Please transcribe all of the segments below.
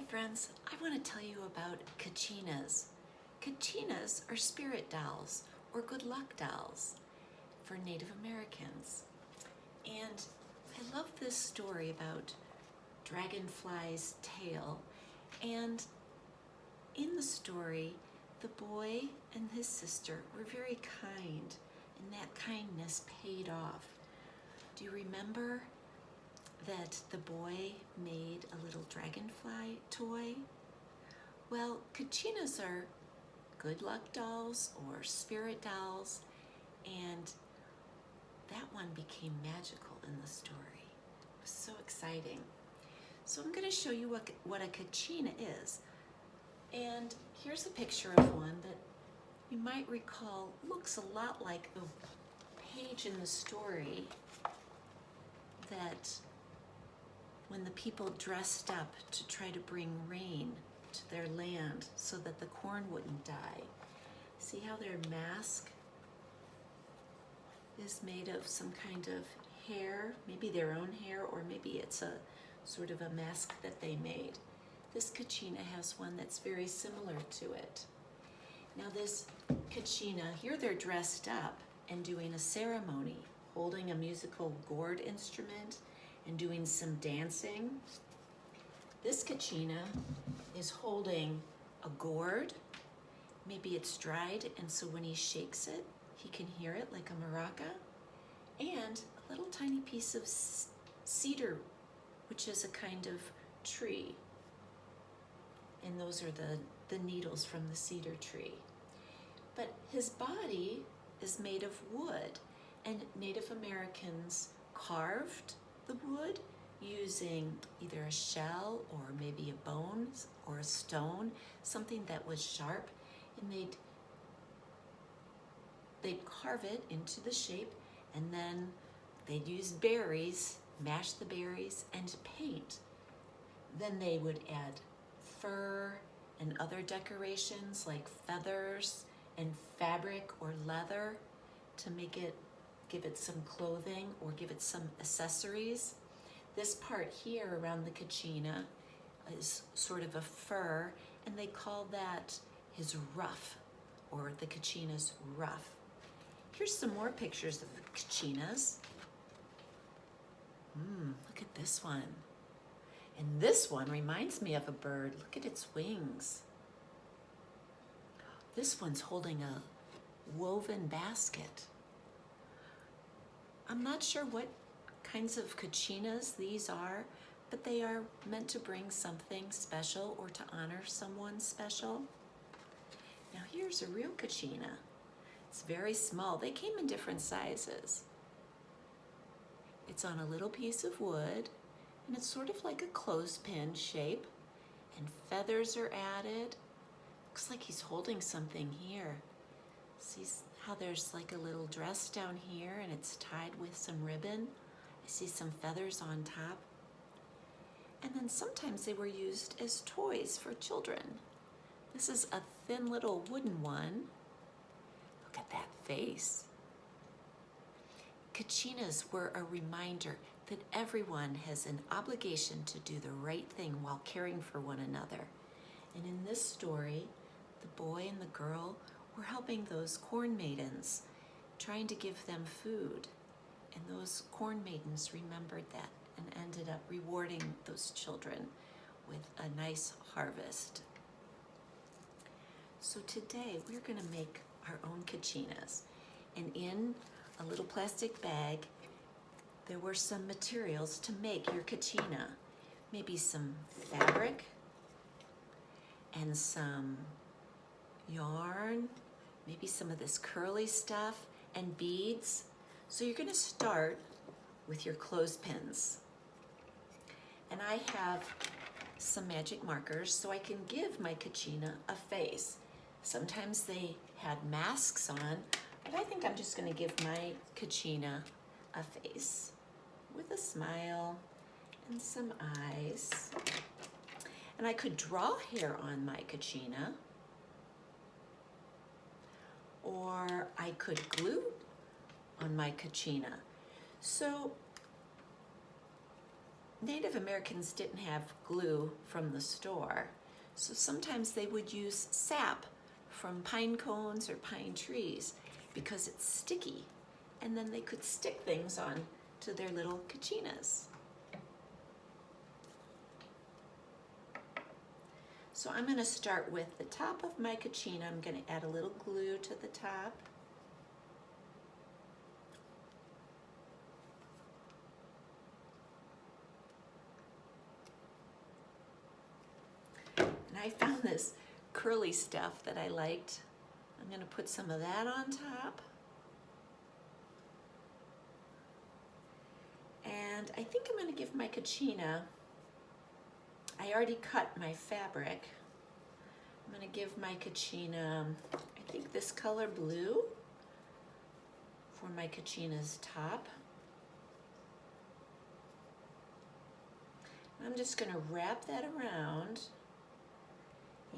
friends, I want to tell you about Kachinas. Kachinas are spirit dolls or good luck dolls for Native Americans. And I love this story about Dragonfly's tail. And in the story, the boy and his sister were very kind, and that kindness paid off. Do you remember that the boy made a little dragonfly toy? Well, Kachinas are good luck dolls or spirit dolls, and that one became magical in the story. It was so exciting. So I'm going to show you what a Kachina is. And here's a picture of one that you might recall looks a lot like the page in the story that when the people dressed up to try to bring rain to their land so that the corn wouldn't die. See how their mask is made of some kind of hair, maybe their own hair, or maybe it's a sort of a mask that they made. This Kachina has one that's very similar to it. Now this Kachina, here they're dressed up and doing a ceremony, holding a musical gourd instrument and doing some dancing. This Kachina is holding a gourd. Maybe it's dried, and so when he shakes it, he can hear it like a maraca, and a little tiny piece of cedar, which is a kind of tree. And those are the needles from the cedar tree. But his body is made of wood, and Native Americans carved the wood using either a shell or maybe a bone or a stone, something that was sharp, and they'd carve it into the shape, and then they'd use berries, mash the berries, and paint. Then they would add fur and other decorations like feathers and fabric or leather to give it some clothing or give it some accessories. This part here around the Kachina is sort of a fur, and they call that his ruff, or the Kachina's ruff. Here's some more pictures of the Kachinas. Look at this one. And this one reminds me of a bird. Look at its wings. This one's holding a woven basket. I'm not sure what kinds of Kachinas these are, but they are meant to bring something special or to honor someone special. Now here's a real Kachina. It's very small. They came in different sizes. It's on a little piece of wood, and it's sort of like a clothespin shape, and feathers are added. Looks like he's holding something here. See how there's like a little dress down here, and it's tied with some ribbon. I see some feathers on top. And then sometimes they were used as toys for children. This is a thin little wooden one. Look at that face. Kachinas were a reminder that everyone has an obligation to do the right thing while caring for one another. And in this story, the boy and the girl were helping those corn maidens, trying to give them food. And those corn maidens remembered that and ended up rewarding those children with a nice harvest. So today we're going to make our own Kachinas. And in a little plastic bag, there were some materials to make your Kachina. Maybe some fabric and some yarn, maybe some of this curly stuff and beads. So you're going to start with your clothespins. And I have some magic markers so I can give my Kachina a face. Sometimes they had masks on, but I think I'm just going to give my Kachina a face with a smile and some eyes. And I could draw hair on my Kachina, or I could glue on my Kachina. So Native Americans didn't have glue from the store, so sometimes they would use sap from pine cones or pine trees because it's sticky, and then they could stick things on to their little kachinas. So I'm going to start with the top of my kachina. I'm going to add a little glue to the top. And I found this curly stuff that I liked. I'm going to put some of that on top. And I think I'm going to give my kachina, I already cut my fabric. I'm going to give my kachina, I think this color blue for my kachina's top. I'm just going to wrap that around,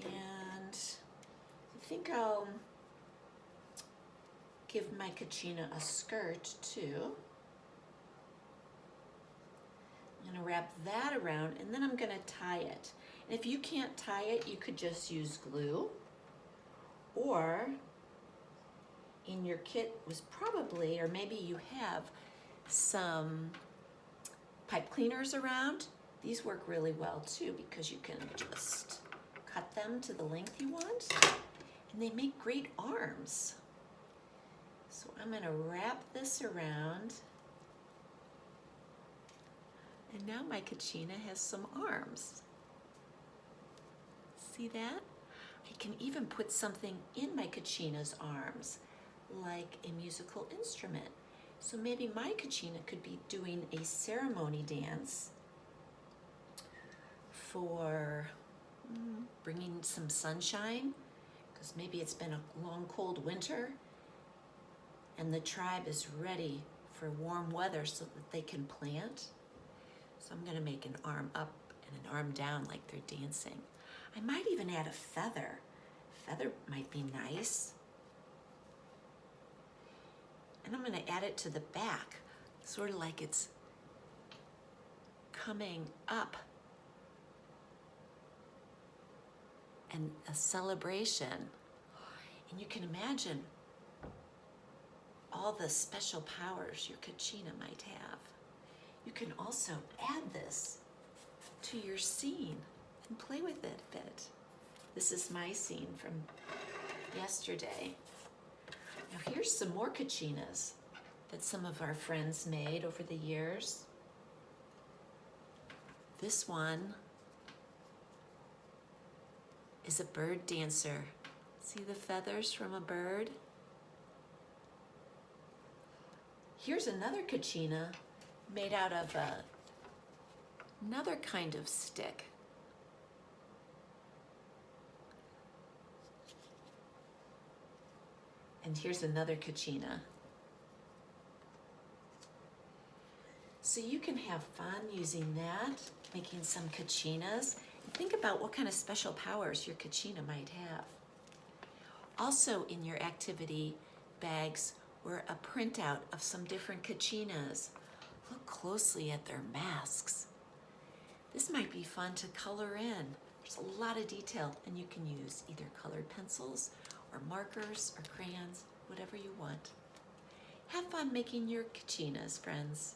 and I think I'll give my kachina a skirt too. I'm going to wrap that around, and then I'm going to tie it. And if you can't tie it, you could just use glue, or in your kit was probably, or maybe you have some pipe cleaners around. These work really well too, because you can just cut them to the length you want, and they make great arms. So I'm going to wrap this around. And now my kachina has some arms. See that? I can even put something in my kachina's arms, like a musical instrument. So maybe my kachina could be doing a ceremony dance for bringing some sunshine, because maybe it's been a long, cold winter, and the tribe is ready for warm weather so that they can plant. So I'm going to make an arm up and an arm down like they're dancing. I might even add a feather. Feather might be nice. And I'm going to add it to the back, sort of like it's coming up, and a celebration. And you can imagine all the special powers your kachina might have. You can also add this to your scene and play with it a bit. This is my scene from yesterday. Now here's some more kachinas that some of our friends made over the years. This one is a bird dancer. See the feathers from a bird? Here's another kachina made out of another kind of stick. And here's another kachina. So you can have fun using that, making some kachinas, and think about what kind of special powers your kachina might have. Also in your activity bags were a printout of some different kachinas. Look closely at their masks. This might be fun to color in. There's a lot of detail, and you can use either colored pencils or markers or crayons, whatever you want. Have fun making your kachinas, friends.